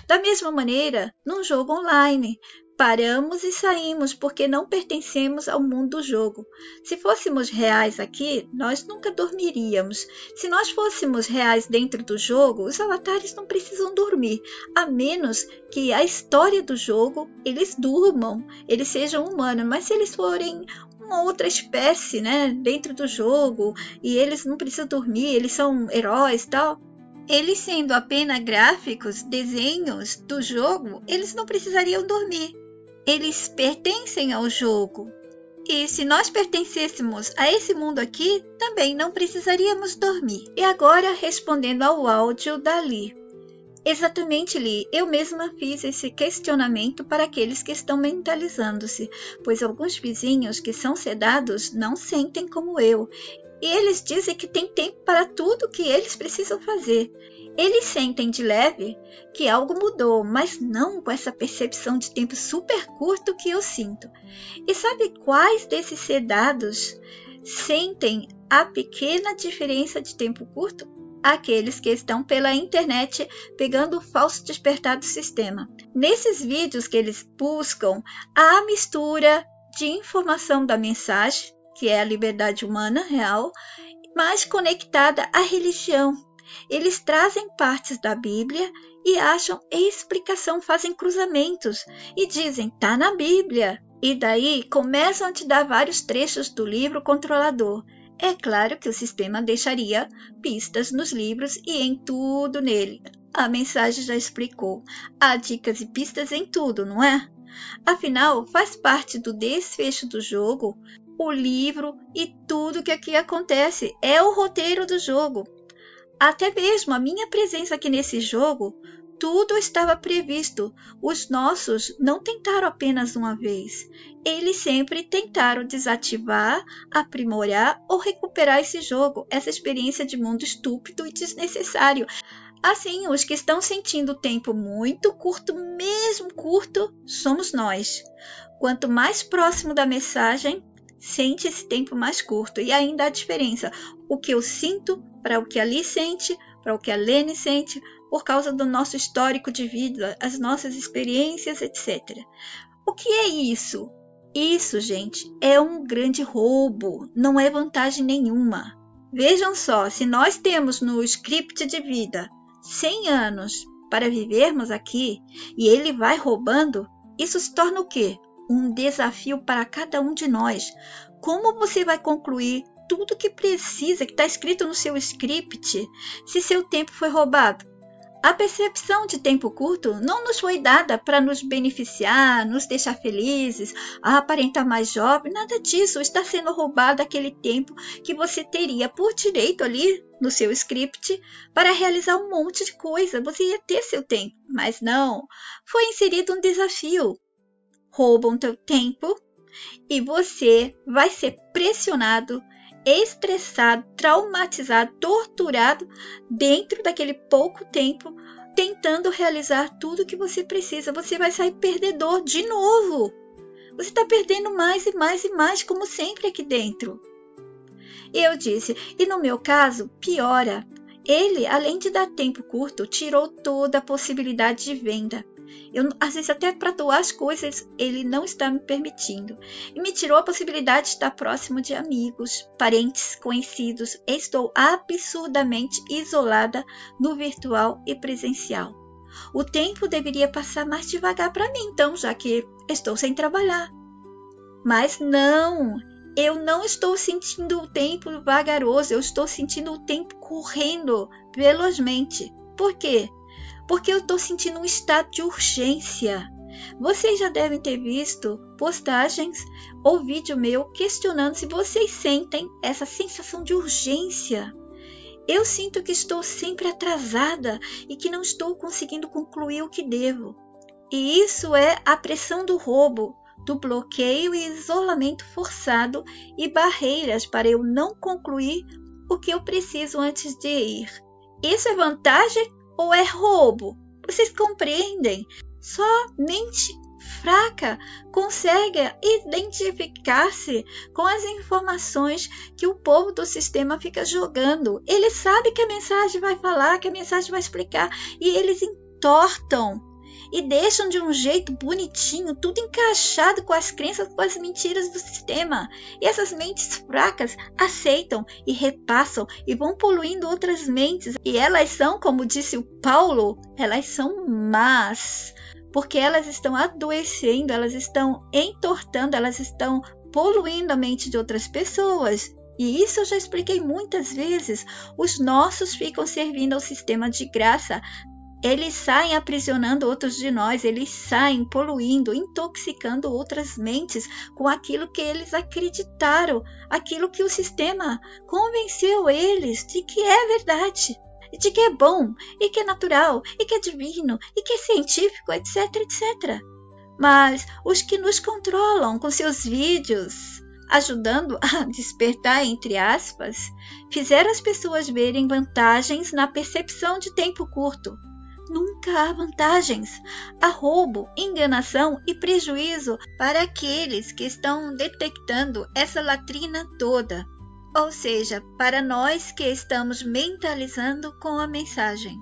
Da mesma maneira, num jogo online, paramos e saímos porque não pertencemos ao mundo do jogo. Se fôssemos reais aqui, nós nunca dormiríamos. Se nós fôssemos reais dentro do jogo, os avatares não precisam dormir, a menos que a história do jogo eles durmam, eles sejam humanos. Mas se eles forem uma outra espécie, né, dentro do jogo, e eles não precisam dormir, eles são heróis e tal, eles sendo apenas gráficos, desenhos do jogo, eles não precisariam dormir. Eles pertencem ao jogo. E se nós pertencêssemos a esse mundo aqui, também não precisaríamos dormir. E agora, respondendo ao áudio da Li. Exatamente, Li. Eu mesma fiz esse questionamento para aqueles que estão mentalizando-se, pois alguns vizinhos que são sedados não sentem como eu. E eles dizem que tem tempo para tudo que eles precisam fazer. Eles sentem de leve que algo mudou, mas não com essa percepção de tempo super curto que eu sinto. E sabe quais desses sedados sentem a pequena diferença de tempo curto? Aqueles que estão pela internet pegando o falso despertar do sistema. Nesses vídeos que eles buscam a mistura de informação da mensagem, que é a liberdade humana real, mas conectada à religião. Eles trazem partes da Bíblia e acham explicação, fazem cruzamentos e dizem, tá na Bíblia. E daí começam a te dar vários trechos do livro controlador. É claro que o sistema deixaria pistas nos livros e em tudo nele. A mensagem já explicou. Há dicas e pistas em tudo, não é? Afinal, faz parte do desfecho do jogo, o livro e tudo que aqui acontece. É o roteiro do jogo. Até mesmo a minha presença aqui nesse jogo, tudo estava previsto. Os nossos não tentaram apenas uma vez. Eles sempre tentaram desativar, aprimorar ou recuperar esse jogo, essa experiência de mundo estúpido e desnecessário. Assim, os que estão sentindo o tempo muito curto, mesmo curto, somos nós. Quanto mais próximo da mensagem, sente esse tempo mais curto. E ainda a diferença, o que eu sinto para o que a Li sente, para o que a Lene sente, por causa do nosso histórico de vida, as nossas experiências, etc. O que é isso? Isso, gente, é um grande roubo, não é vantagem nenhuma. Vejam só, se nós temos no script de vida 100 anos para vivermos aqui e ele vai roubando, isso se torna o quê? Um desafio para cada um de nós. Como você vai concluir tudo que precisa, que está escrito no seu script, se seu tempo foi roubado? A percepção de tempo curto não nos foi dada para nos beneficiar, nos deixar felizes, aparentar mais jovem, nada disso. Está sendo roubado aquele tempo que você teria por direito ali no seu script para realizar um monte de coisa. Você ia ter seu tempo, mas não. Foi inserido um desafio. Roubam teu tempo e você vai ser pressionado, estressado, traumatizado, torturado dentro daquele pouco tempo, tentando realizar tudo que você precisa. Você vai sair perdedor de novo. Você está perdendo mais e mais e mais, como sempre aqui dentro. Eu disse, e no meu caso, piora. Ele, além de dar tempo curto, tirou toda a possibilidade de venda. Às vezes até para doar as coisas ele não está me permitindo. E me tirou a possibilidade de estar próximo de amigos, parentes, conhecidos. Estou absurdamente isolada no virtual e presencial. O tempo deveria passar mais devagar para mim, então, já que estou sem trabalhar. Mas não, eu não estou sentindo o tempo vagaroso, eu estou sentindo o tempo correndo velozmente. Por quê? Porque eu estou sentindo um estado de urgência. Vocês já devem ter visto postagens ou vídeo meu questionando se vocês sentem essa sensação de urgência. Eu sinto que estou sempre atrasada e que não estou conseguindo concluir o que devo. E isso é a pressão do roubo, do bloqueio e isolamento forçado e barreiras para eu não concluir o que eu preciso antes de ir. Isso é vantagem ou é roubo? Vocês compreendem? Só mente fraca consegue identificar-se com as informações que o povo do sistema fica jogando. Ele sabe que a mensagem vai falar, que a mensagem vai explicar, e eles entortam e deixam de um jeito bonitinho, tudo encaixado com as crenças, com as mentiras do sistema. E essas mentes fracas aceitam e repassam e vão poluindo outras mentes. E elas são, como disse o Paulo, elas são más, porque elas estão adoecendo, elas estão entortando, elas estão poluindo a mente de outras pessoas. E isso eu já expliquei muitas vezes. Os nossos ficam servindo ao sistema de graça. Eles saem aprisionando outros de nós, eles saem poluindo, intoxicando outras mentes com aquilo que eles acreditaram, aquilo que o sistema convenceu eles de que é verdade, de que é bom, e que é natural, e que é divino, e que é científico, etc, etc. Mas os que nos controlam com seus vídeos, ajudando a despertar, entre aspas, fizeram as pessoas verem vantagens na percepção de tempo curto. Nunca há vantagens. Há roubo, enganação e prejuízo para aqueles que estão detectando essa latrina toda. Ou seja, para nós que estamos mentalizando com a mensagem.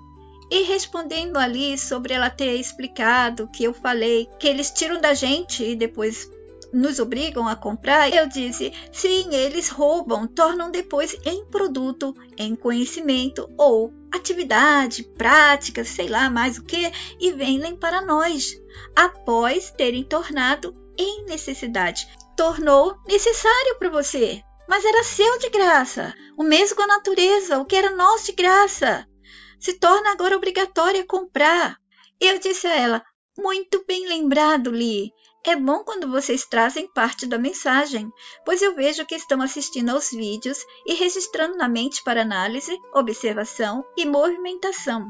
E respondendo ali sobre ela ter explicado que eu falei que eles tiram da gente e depois nos obrigam a comprar, eu disse, sim, eles roubam, tornam depois em produto, em conhecimento ou atividade, prática, sei lá mais o que, e vendem para nós, após terem tornado em necessidade. Tornou necessário para você, mas era seu de graça. O mesmo com a natureza, o que era nosso de graça, se torna agora obrigatório comprar. Eu disse a ela, muito bem lembrado, Li. É bom quando vocês trazem parte da mensagem, pois eu vejo que estão assistindo aos vídeos e registrando na mente para análise, observação e movimentação.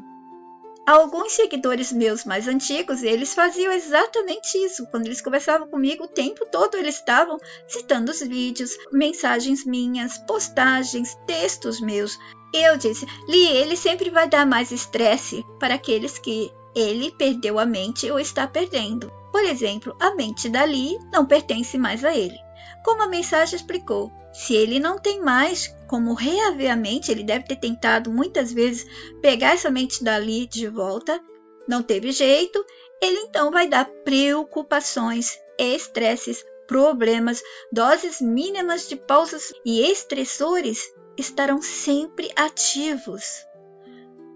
Alguns seguidores meus mais antigos, eles faziam exatamente isso. Quando eles conversavam comigo, o tempo todo eles estavam citando os vídeos, mensagens minhas, postagens, textos meus. Eu disse, Li, ele sempre vai dar mais estresse para aqueles que ele perdeu a mente ou está perdendo. Por exemplo, a mente da Li não pertence mais a ele. Como a mensagem explicou, se ele não tem mais como reaver a mente, ele deve ter tentado muitas vezes pegar essa mente da Li de volta, não teve jeito, ele então vai dar preocupações, estresses, problemas, doses mínimas de pausas e estressores estarão sempre ativos.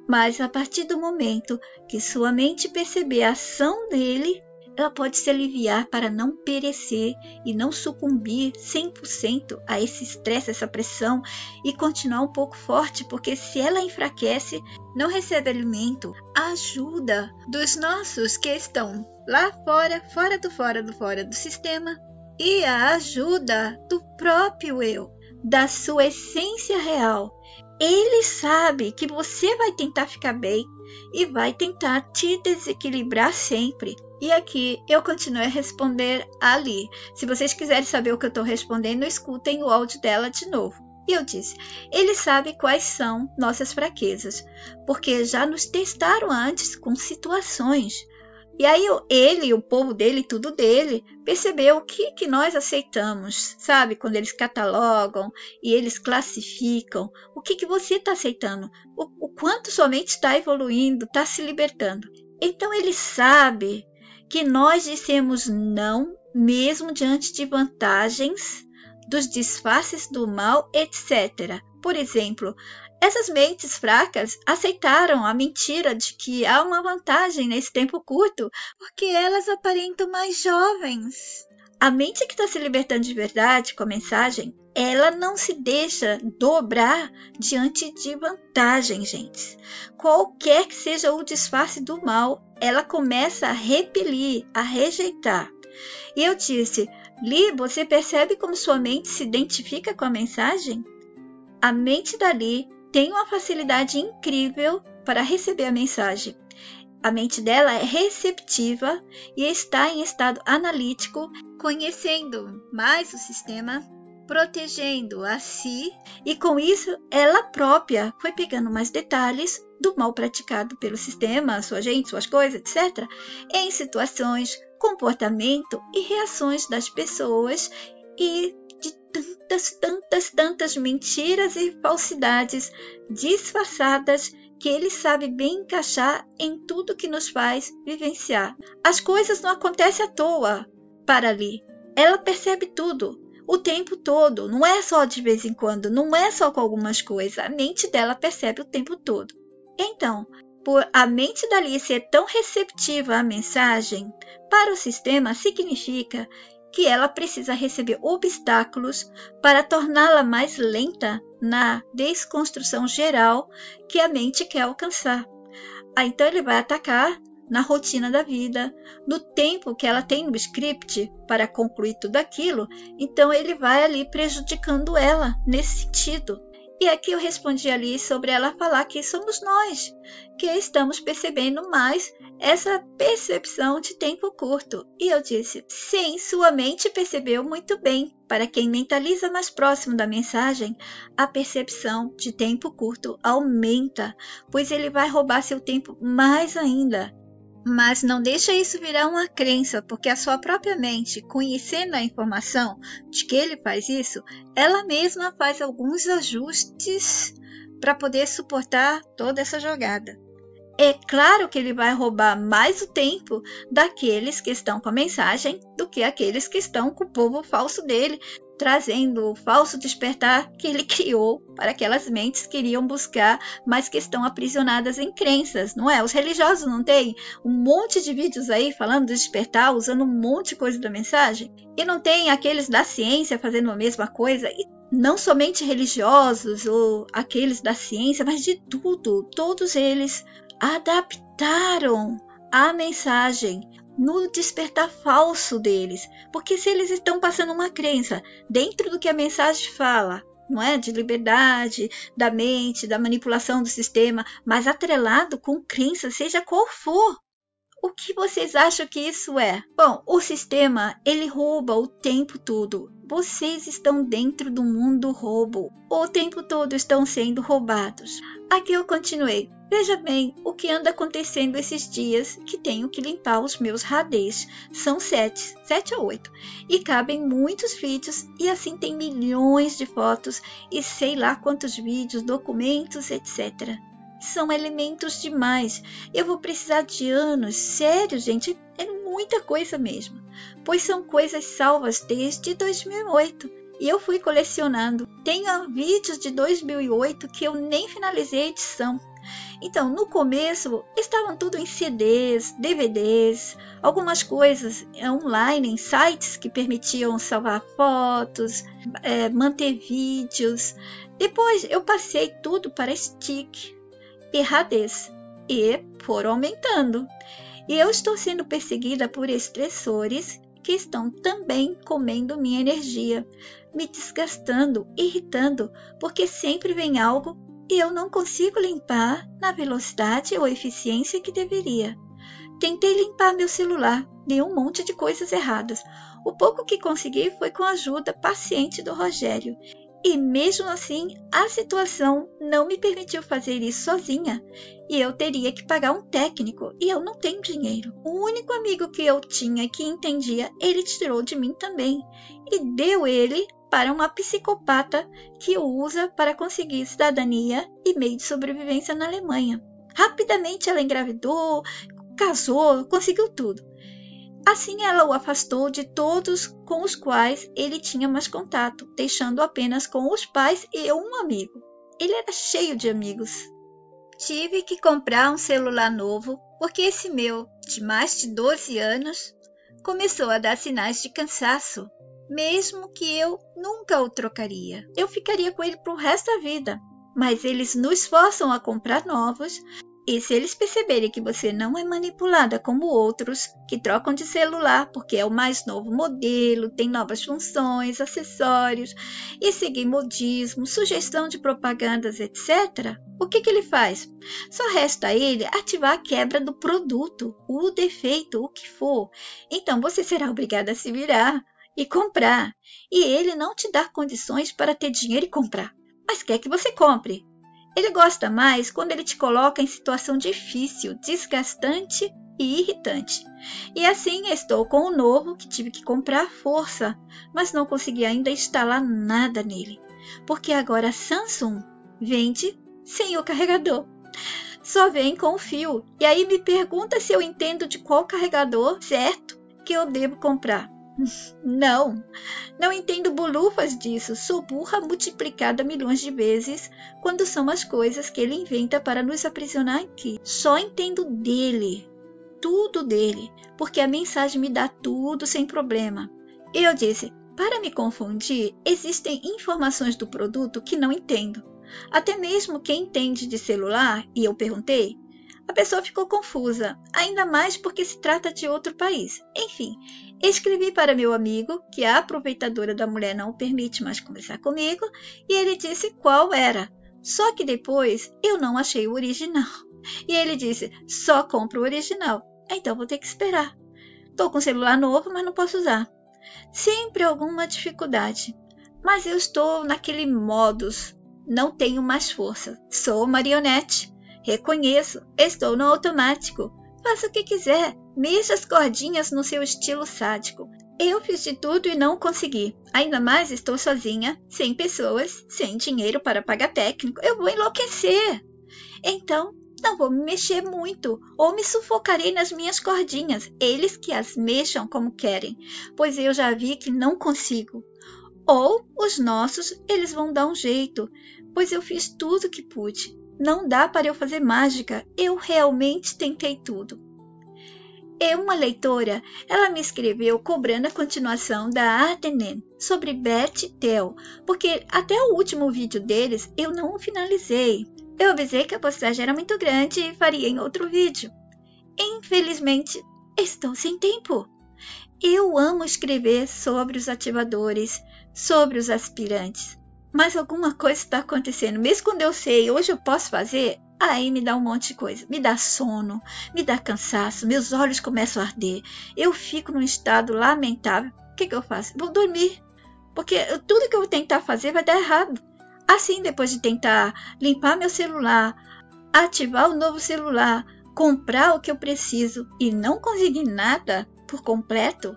Mas a partir do momento que sua mente perceber a ação dele, ela pode se aliviar para não perecer e não sucumbir 100% a esse estresse, essa pressão e continuar um pouco forte, porque se ela enfraquece, não recebe alimento, a ajuda dos nossos que estão lá fora do sistema e a ajuda do próprio eu, da sua essência real. Ele sabe que você vai tentar ficar bem e vai tentar te desequilibrar sempre. E aqui eu continuo a responder ali. Se vocês quiserem saber o que eu estou respondendo, escutem o áudio dela de novo. E eu disse, ele sabe quais são nossas fraquezas, porque já nos testaram antes com situações. E aí ele, o povo dele, tudo dele, percebeu o que nós aceitamos, sabe? Quando eles catalogam e eles classificam, o que você está aceitando, o quanto sua mente está evoluindo, está se libertando. Então ele sabe que nós dissemos não, mesmo diante de vantagens, dos disfarces do mal, etc. Por exemplo, Essas mentes fracas aceitaram a mentira de que há uma vantagem nesse tempo curto, porque elas aparentam mais jovens. A mente que está se libertando de verdade com a mensagem, ela não se deixa dobrar diante de vantagem, gente. Qualquer que seja o disfarce do mal, ela começa a repelir, a rejeitar. E eu disse, Li, você percebe como sua mente se identifica com a mensagem? A mente da Li tem uma facilidade incrível para receber a mensagem. A mente dela é receptiva e está em estado analítico, conhecendo mais o sistema, protegendo a si, e com isso ela própria foi pegando mais detalhes do mal praticado pelo sistema, sua gente, suas coisas, etc., em situações, comportamento e reações das pessoas e de tantas mentiras e falsidades disfarçadas que ele sabe bem encaixar em tudo que nos faz vivenciar. As coisas não acontecem à toa para ali. Ela percebe tudo, o tempo todo, não é só de vez em quando, não é só com algumas coisas. A mente dela percebe o tempo todo. Então, por a mente dali ser tão receptiva à mensagem, para o sistema significa que ela precisa receber obstáculos para torná-la mais lenta na desconstrução geral que a mente quer alcançar. Então ele vai atacar na rotina da vida, no tempo que ela tem no script para concluir tudo aquilo, então ele vai ali prejudicando ela nesse sentido. E aqui eu respondi ali sobre ela falar que somos nós que estamos percebendo mais essa percepção de tempo curto. E eu disse, sim, sua mente percebeu muito bem. Para quem mentaliza mais próximo da mensagem, a percepção de tempo curto aumenta, pois ele vai roubar seu tempo mais ainda. Mas não deixa isso virar uma crença, porque a sua própria mente, conhecendo a informação de que ele faz isso, ela mesma faz alguns ajustes para poder suportar toda essa jogada. É claro que ele vai roubar mais o tempo daqueles que estão com a mensagem do que aqueles que estão com o povo falso dele, trazendo o falso despertar que ele criou para aquelas mentes que iriam buscar, mas que estão aprisionadas em crenças, não é? Os religiosos não têm um monte de vídeos aí falando do despertar, usando um monte de coisa da mensagem? E não tem aqueles da ciência fazendo a mesma coisa? E não somente religiosos ou aqueles da ciência, mas de tudo, todos eles adaptaram a mensagem no despertar falso deles, porque se eles estão passando uma crença dentro do que a mensagem fala, não é? De liberdade, da mente, da manipulação do sistema, mas atrelado com crença, seja qual for. O que vocês acham que isso é? Bom, o sistema, ele rouba o tempo todo. Vocês estão dentro do mundo roubo. O tempo todo estão sendo roubados. Aqui eu continuei. Veja bem o que anda acontecendo esses dias que tenho que limpar os meus radês. São 7 ou 8. E cabem muitos vídeos e assim tem milhões de fotos e sei lá quantos vídeos, documentos, etc. São elementos demais. Eu vou precisar de anos. Sério, gente, é muita coisa mesmo. Pois são coisas salvas desde 2008. E eu fui colecionando. Tenho vídeos de 2008 que eu nem finalizei a edição. Então, no começo, estavam tudo em CDs, DVDs, algumas coisas online, em sites que permitiam salvar fotos, manter vídeos. Depois, eu passei tudo para stick e HDs e foram aumentando. E eu estou sendo perseguida por estressores que estão também comendo minha energia, me desgastando, irritando, porque sempre vem algo e eu não consigo limpar na velocidade ou eficiência que deveria. Tentei limpar meu celular, dei um monte de coisas erradas. O pouco que consegui foi com a ajuda paciente do Rogério. E mesmo assim, a situação não me permitiu fazer isso sozinha. E eu teria que pagar um técnico, e eu não tenho dinheiro. O único amigo que eu tinha que entendia, ele tirou de mim também. E deu ele para uma psicopata que o usa para conseguir cidadania e meio de sobrevivência na Alemanha. Rapidamente ela engravidou, casou, conseguiu tudo. Assim ela o afastou de todos com os quais ele tinha mais contato, deixando apenas com os pais e um amigo. ele era cheio de amigos. Tive que comprar um celular novo porque esse meu, de mais de 12 anos, começou a dar sinais de cansaço, mesmo que eu nunca o trocaria. Eu ficaria com ele para o resto da vida, mas eles nos forçam a comprar novos. E se eles perceberem que você não é manipulada como outros, que trocam de celular porque é o mais novo modelo, tem novas funções, acessórios, e seguir modismo, sugestão de propagandas, etc., o que ele faz? Só resta a ele ativar a quebra do produto, o defeito, o que for. Então você será obrigada a se virar e comprar. E ele não te dá condições para ter dinheiro e comprar, mas quer que você compre. Ele gosta mais quando ele te coloca em situação difícil, desgastante e irritante. E assim estou com o novo que tive que comprar à força, mas não consegui ainda instalar nada nele, porque agora a Samsung vende sem o carregador. Só vem com o fio. E aí me pergunta se eu entendo de qual carregador certo que eu devo comprar. Não entendo bolufas disso. Sou burra multiplicada milhões de vezes quando são as coisas que ele inventa para nos aprisionar aqui. Só entendo dele, tudo dele, porque a mensagem me dá tudo sem problema. Eu disse, para me confundir, existem informações do produto que não entendo. Até mesmo quem entende de celular, e eu perguntei, a pessoa ficou confusa, ainda mais porque se trata de outro país. Enfim, escrevi para meu amigo, que a aproveitadora da mulher não permite mais conversar comigo, e ele disse qual era. Só que depois eu não achei o original. E ele disse, só compro o original. Então vou ter que esperar. Estou com um celular novo, mas não posso usar. Sempre alguma dificuldade. Mas eu estou naquele modus. Não tenho mais força. Sou marionete. Reconheço, estou no automático. Faça o que quiser, mexa as cordinhas no seu estilo sádico. Eu fiz de tudo e não consegui. Ainda mais estou sozinha, sem pessoas, sem dinheiro para pagar técnico. Eu vou enlouquecer. Então, não vou me mexer muito, ou me sufocarei nas minhas cordinhas. Eles que as mexam como querem, pois eu já vi que não consigo. Ou os nossos, eles vão dar um jeito, pois eu fiz tudo que pude. Não dá para eu fazer mágica, eu realmente tentei tudo. Uma leitora, ela me escreveu cobrando a continuação da Artenen sobre Beth e Theo, porque até o último vídeo deles eu não o finalizei. Eu avisei que a postagem era muito grande e faria em outro vídeo. Infelizmente, estou sem tempo. Eu amo escrever sobre os ativadores, sobre os aspirantes. Mas alguma coisa está acontecendo. Mesmo quando eu sei, hoje eu posso fazer, aí me dá um monte de coisa. Me dá sono, me dá cansaço, meus olhos começam a arder. Eu fico num estado lamentável. O que eu faço? Vou dormir. Porque tudo que eu vou tentar fazer vai dar errado. Assim, depois de tentar limpar meu celular, ativar o novo celular, comprar o que eu preciso e não conseguir nada por completo,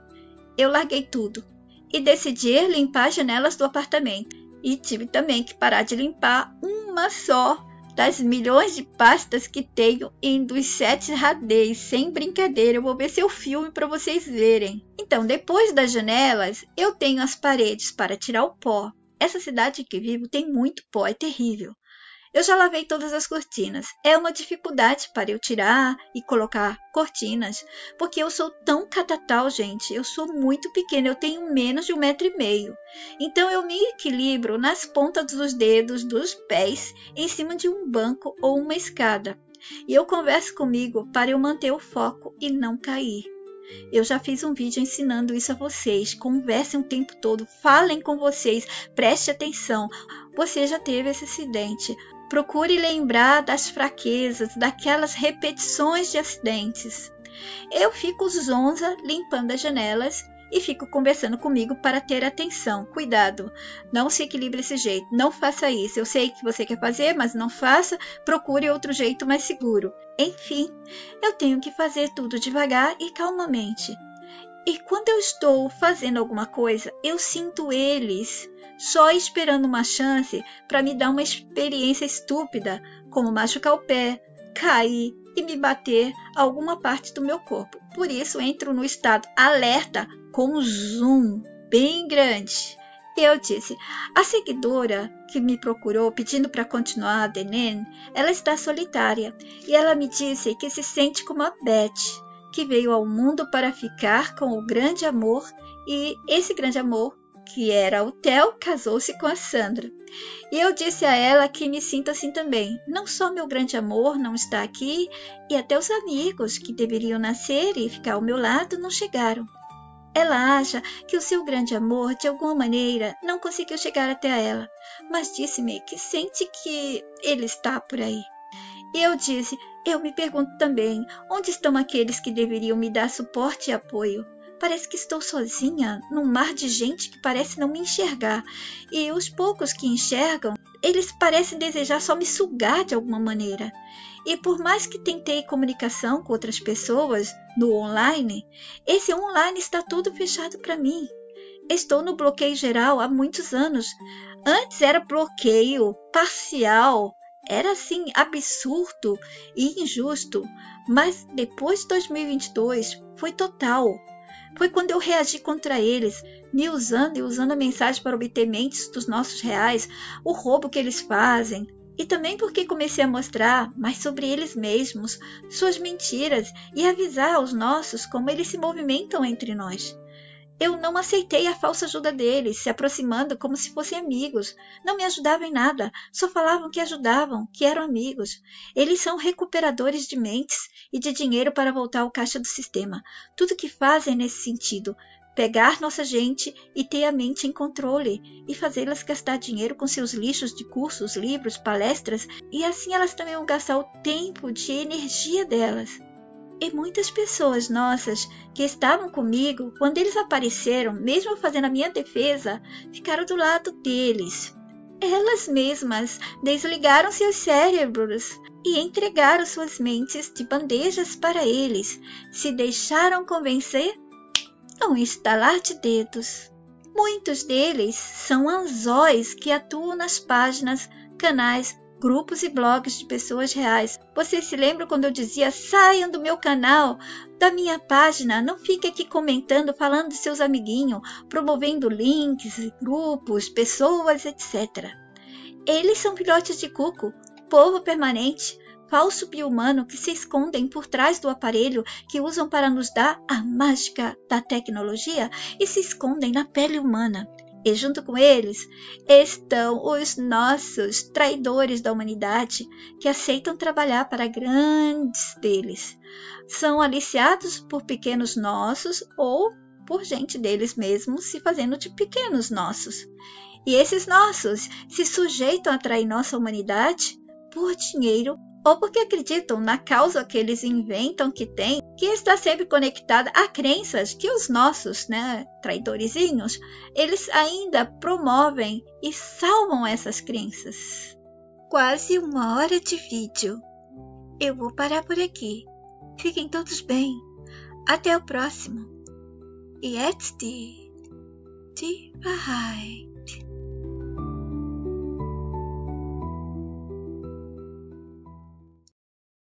eu larguei tudo e decidi limpar as janelas do apartamento. E tive também que parar de limpar uma só das milhões de pastas que tenho em dos 7 radês. Sem brincadeira, eu vou ver seu filme para vocês verem. Então, depois das janelas, eu tenho as paredes para tirar o pó. Essa cidade que vivo tem muito pó, é terrível. Eu já lavei todas as cortinas. É uma dificuldade para eu tirar e colocar cortinas, porque eu sou tão catatal, gente. Eu sou muito pequena, eu tenho menos de 1,5 m. Então eu me equilibro nas pontas dos dedos dos pés em cima de um banco ou uma escada. E eu converso comigo para eu manter o foco e não cair. Eu já fiz um vídeo ensinando isso a vocês. Conversem o tempo todo, falem com vocês, preste atenção. Você já teve esse acidente. Procure lembrar das fraquezas, daquelas repetições de acidentes. Eu fico zonza limpando as janelas e fico conversando comigo para ter atenção. Cuidado, não se equilibre desse jeito, não faça isso. Eu sei que você quer fazer, mas não faça. Procure outro jeito mais seguro. Enfim, eu tenho que fazer tudo devagar e calmamente. E quando eu estou fazendo alguma coisa, eu sinto eles só esperando uma chance para me dar uma experiência estúpida, como machucar o pé, cair e me bater alguma parte do meu corpo. Por isso entro no estado alerta com um zoom bem grande. Eu disse, a seguidora que me procurou pedindo para continuar a DNN, ela está solitária e ela me disse que se sente como a Beth, que veio ao mundo para ficar com o grande amor e esse grande amor, que era o Theo, casou-se com a Sandra. E eu disse a ela que me sinto assim também. Não só meu grande amor não está aqui e até os amigos que deveriam nascer e ficar ao meu lado não chegaram. Ela acha que o seu grande amor, de alguma maneira, não conseguiu chegar até ela, mas disse-me que sente que ele está por aí. E eu disse, eu me pergunto também, onde estão aqueles que deveriam me dar suporte e apoio? Parece que estou sozinha, num mar de gente que parece não me enxergar, e os poucos que enxergam, eles parecem desejar só me sugar de alguma maneira. E por mais que tentei comunicação com outras pessoas no online, esse online está tudo fechado para mim. Estou no bloqueio geral há muitos anos. Antes era bloqueio parcial, era assim absurdo e injusto, mas depois de 2022 foi total. Foi quando eu reagi contra eles, me usando e usando a mensagem para obter mentes dos nossos reais, o roubo que eles fazem. E também porque comecei a mostrar mais sobre eles mesmos, suas mentiras e avisar aos nossos como eles se movimentam entre nós. Eu não aceitei a falsa ajuda deles, se aproximando como se fossem amigos. Não me ajudavam em nada, só falavam que ajudavam, que eram amigos. Eles são recuperadores de mentes e de dinheiro para voltar ao caixa do sistema. Tudo que fazem nesse sentido. Pegar nossa gente e ter a mente em controle e fazê-las gastar dinheiro com seus lixos de cursos, livros, palestras e assim elas também vão gastar o tempo de energia delas. E muitas pessoas nossas que estavam comigo, quando eles apareceram, mesmo fazendo a minha defesa, ficaram do lado deles. Elas mesmas desligaram seus cérebros e entregaram suas mentes de bandejas para eles, se deixaram convencer a um estalar de dedos. Muitos deles são anzóis que atuam nas páginas, canais, grupos e blogs de pessoas reais. Vocês se lembram quando eu dizia, saiam do meu canal, da minha página, não fique aqui comentando, falando de seus amiguinhos, promovendo links, grupos, pessoas, etc. Eles são filhotes de cuco, povo permanente, falso bi-humano que se escondem por trás do aparelho que usam para nos dar a mágica da tecnologia e se escondem na pele humana. E junto com eles estão os nossos traidores da humanidade que aceitam trabalhar para grandes deles. São aliciados por pequenos nossos ou por gente deles mesmos se fazendo de pequenos nossos. E esses nossos se sujeitam a trair nossa humanidade por dinheiro ou porque acreditam na causa que eles inventam que tem, que está sempre conectada a crenças que os nossos, traidorizinhos, eles ainda promovem e salvam essas crenças. Quase 1 hora de vídeo. Eu vou parar por aqui. Fiquem todos bem. Até o próximo. E de Bahai.